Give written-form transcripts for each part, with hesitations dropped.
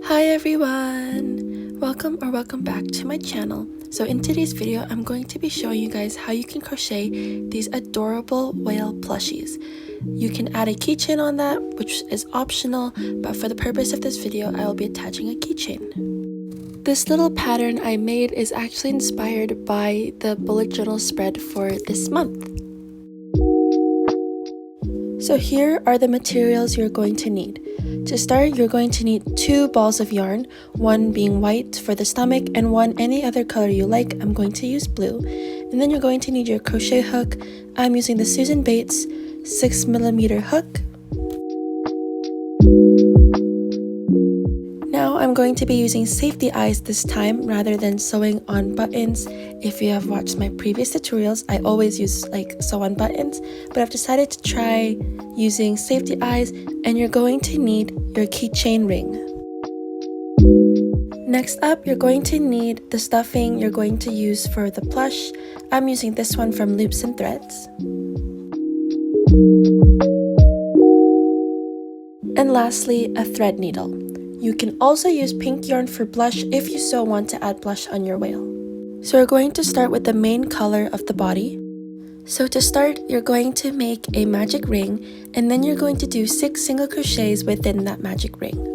Hi everyone! Welcome back to my channel. So in today's video, I'm going to be showing you guys how you can crochet these adorable whale plushies. You can add a keychain on that, which is optional, but for the purpose of this video, I will be attaching a keychain. This little pattern I made is actually inspired by the bullet journal spread for this month. So here are the materials you're going to need. To start, you're going to need 2 balls of yarn, one being white for the stomach and one any other color you like. I'm going to use blue. And then you're going to need your crochet hook. I'm using the Susan Bates 6mm hook. Now I'm going to be using safety eyes this time rather than sewing on buttons. If you have watched my previous tutorials, I always use sew on buttons, but I've decided to try using safety eyes, and you're going to need your keychain ring. Next up, you're going to need the stuffing you're going to use for the plush. I'm using this one from Loops and Threads. And lastly, a thread needle. You can also use pink yarn for blush if you so want to add blush on your whale. So we're going to start with the main color of the body. So to start, you're going to make a magic ring, and then you're going to do 6 single crochets within that magic ring.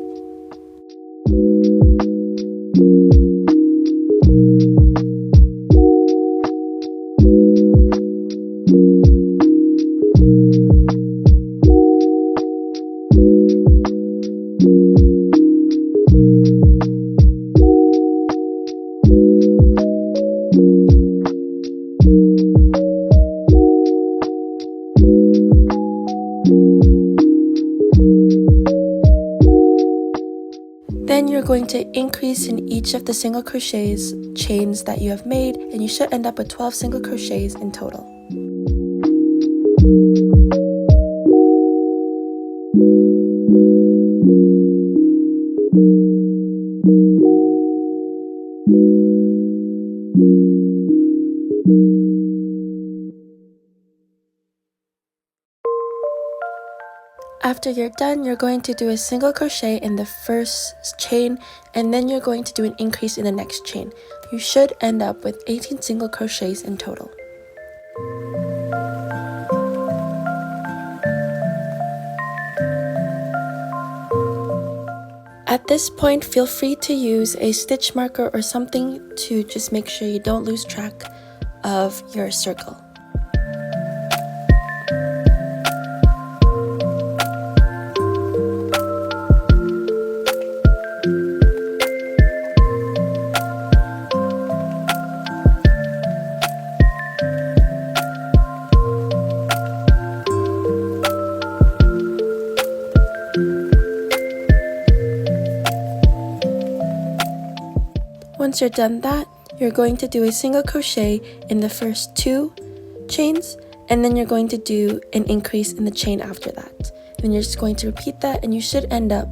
Then you're going to increase in each of the single crochets chains that you have made, and you should end up with 12 single crochets in total. After you're done, you're going to do a single crochet in the first chain, and then you're going to do an increase in the next chain. You should end up with 18 single crochets in total. At this point, feel free to use a stitch marker or something to just make sure you don't lose track of your circle. Once you're done that, you're going to do a single crochet in the first 2 chains, and then you're going to do an increase in the chain after that. And you're just going to repeat that, and you should end up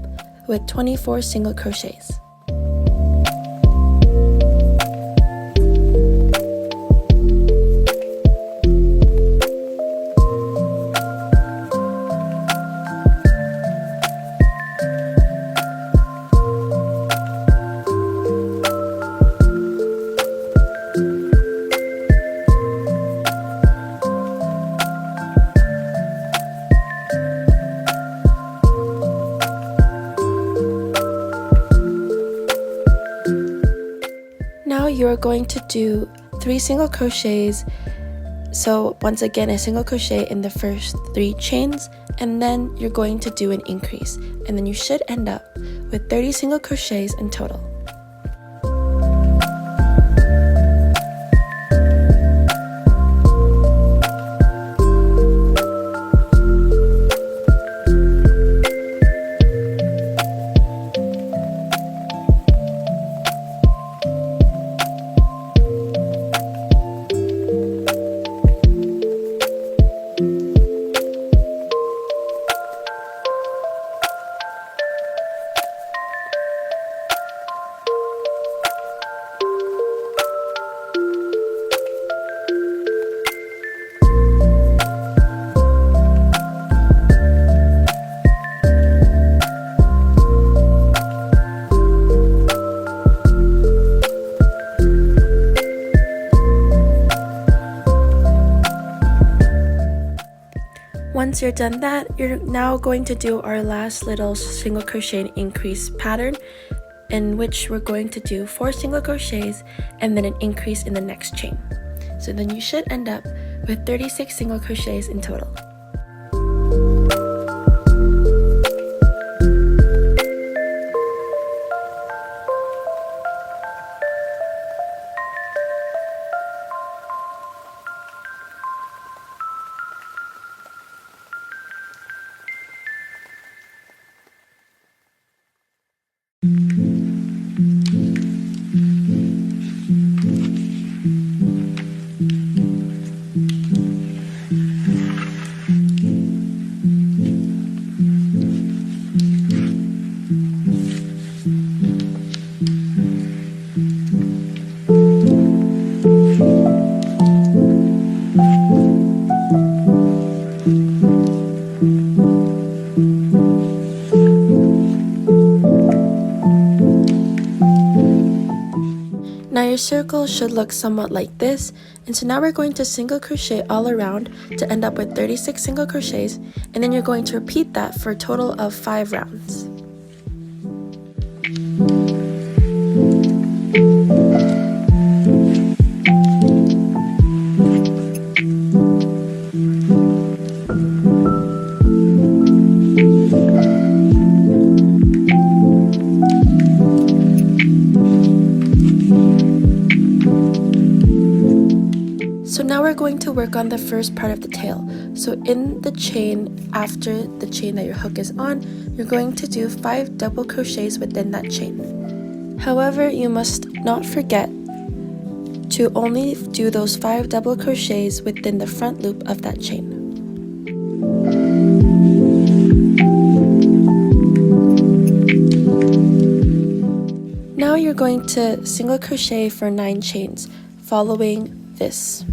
with 24 single crochets. Now you're going to do 3 single crochets. So once again, a single crochet in the first 3 chains, and then you're going to do an increase, and then you should end up with 30 single crochets in total. Once you're done that, you're now going to do our last little single crochet increase pattern, in which we're going to do 4 single crochets and then an increase in the next chain. So then you should end up with 36 single crochets in total. Now your circle should look somewhat like this, and so now we're going to single crochet all around to end up with 36 single crochets, and then you're going to repeat that for a total of 5 rounds. So now we're going to work on the first part of the tail. So in the chain, after the chain that your hook is on, you're going to do 5 double crochets within that chain. However, you must not forget to only do those 5 double crochets within the front loop of that chain. Now you're going to single crochet for 9 chains, following this.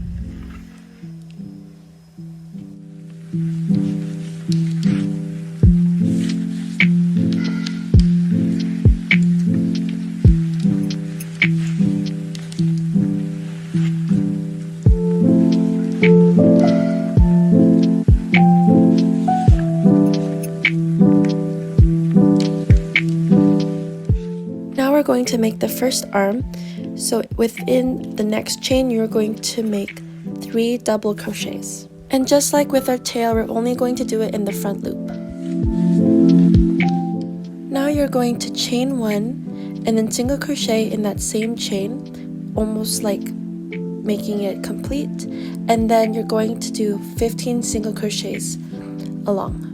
Going to make the first arm, so within the next chain you're going to make 3 double crochets, and just like with our tail, we're only going to do it in the front loop. Now you're going to chain 1 and then single crochet in that same chain, almost like making it complete, and then you're going to do 15 single crochets along.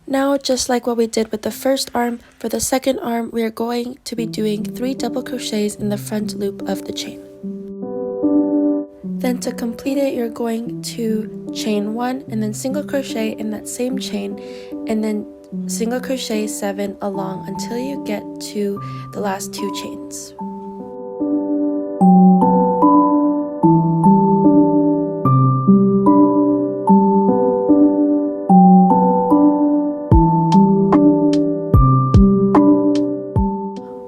Now, just like what we did with the first arm, for the second arm, we are going to be doing 3 double crochets in the front loop of the chain. Then to complete it, you're going to chain 1 and then single crochet in that same chain, and then single crochet 7 along until you get to the last 2 chains.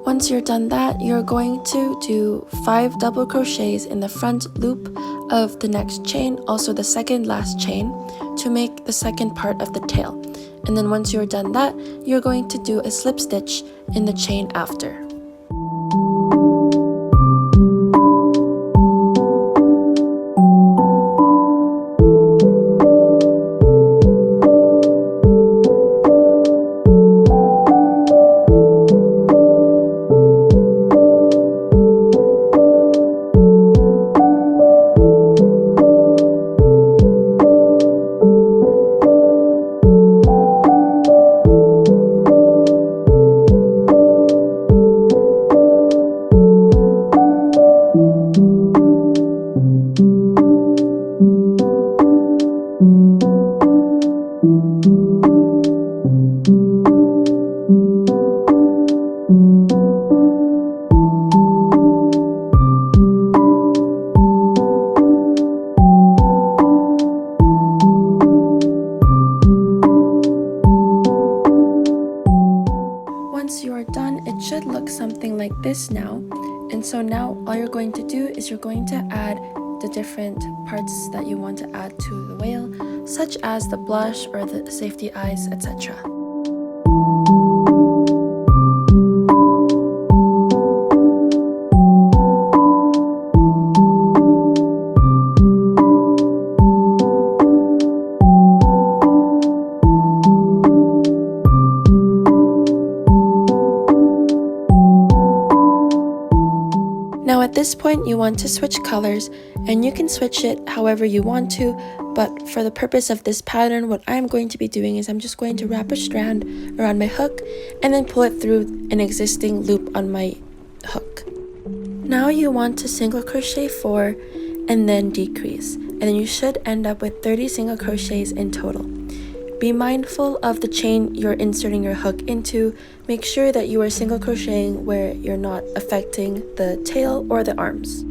Once you're done that, you're going to do 5 double crochets in the front loop of the next chain, also the second last chain, to make the second part of the tail. And then once you're done that, you're going to do a slip stitch in the chain after. this now. And so now all you're going to do is you're going to add the different parts that you want to add to the whale, such as the blush or the safety eyes, etc. Now at this point you want to switch colors, and you can switch it however you want to, but for the purpose of this pattern, what I'm going to be doing is I'm just going to wrap a strand around my hook and then pull it through an existing loop on my hook. Now you want to single crochet 4 and then decrease, and then you should end up with 30 single crochets in total. Be mindful of the chain you're inserting your hook into. Make sure that you are single crocheting where you're not affecting the tail or the arms.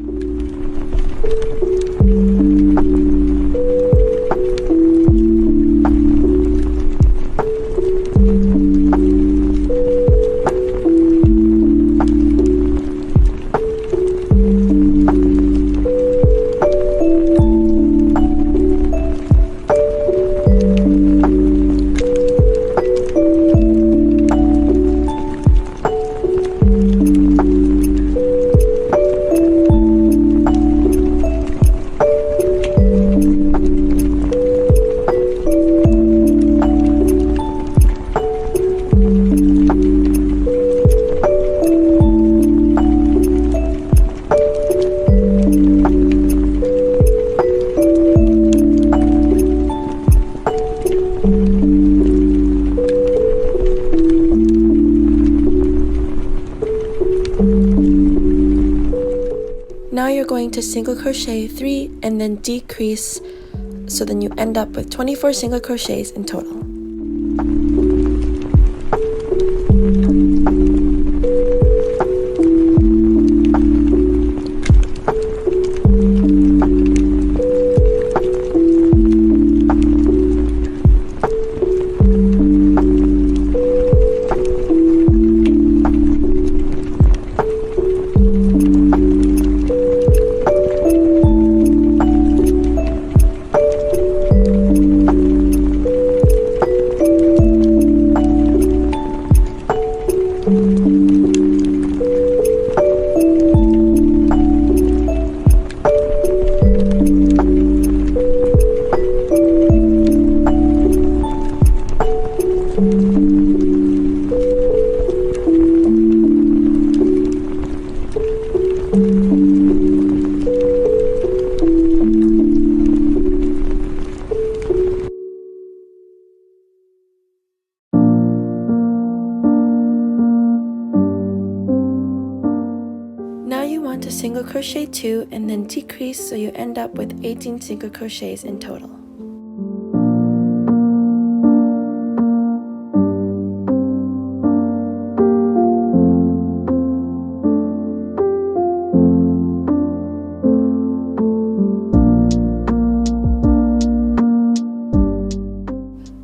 Now you're going to single crochet 3 and then decrease, so then you end up with 24 single crochets in total. To single crochet 2 and then decrease, so you end up with 18 single crochets in total.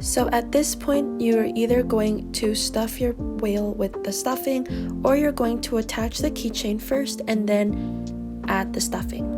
So at this point, you're either going to stuff your whale with the stuffing, or you're going to attach the keychain first and then add the stuffing.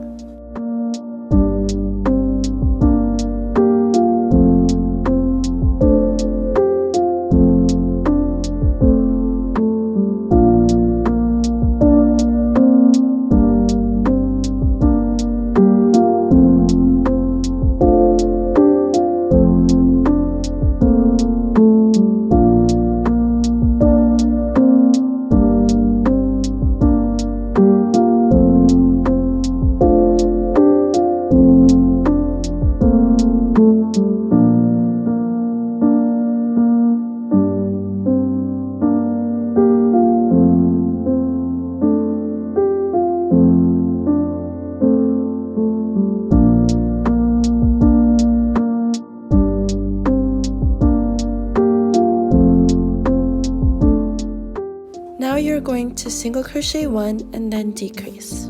Now you're going to single crochet 1 and then decrease.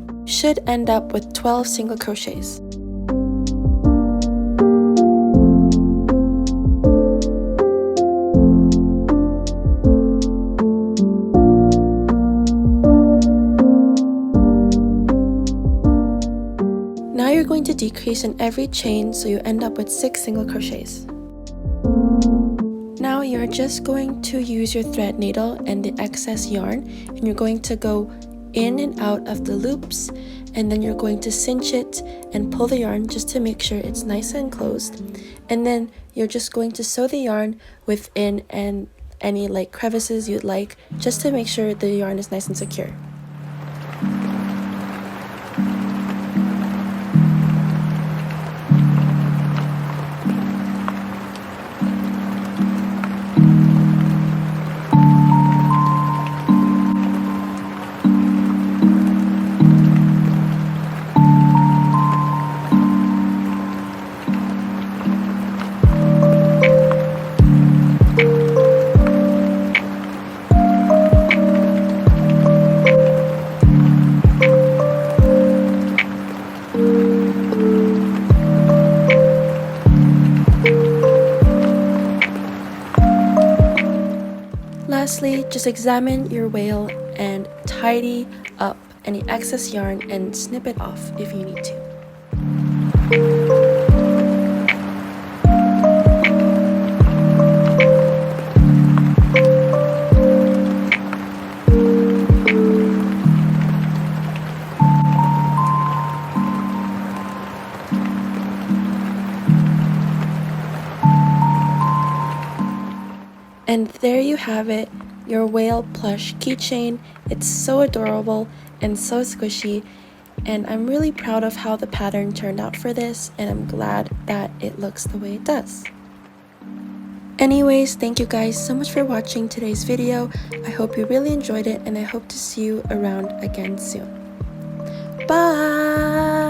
You should end up with 12 single crochets. decrease in every chain so you end up with 6 single crochets. Now you're just going to use your thread needle and the excess yarn, and you're going to go in and out of the loops, and then you're going to cinch it and pull the yarn just to make sure it's nice and closed. And then you're just going to sew the yarn within and any like crevices you'd like, just to make sure the yarn is nice and secure. Lastly, just examine your wale and tidy up any excess yarn and snip it off if you need to. And there you have it, your wale plush keychain. It's so adorable and so squishy, and I'm really proud of how the pattern turned out for this, and I'm glad that it looks the way it does. Anyways, thank you guys so much for watching today's video. I hope you really enjoyed it, and I hope to see you around again soon. Bye!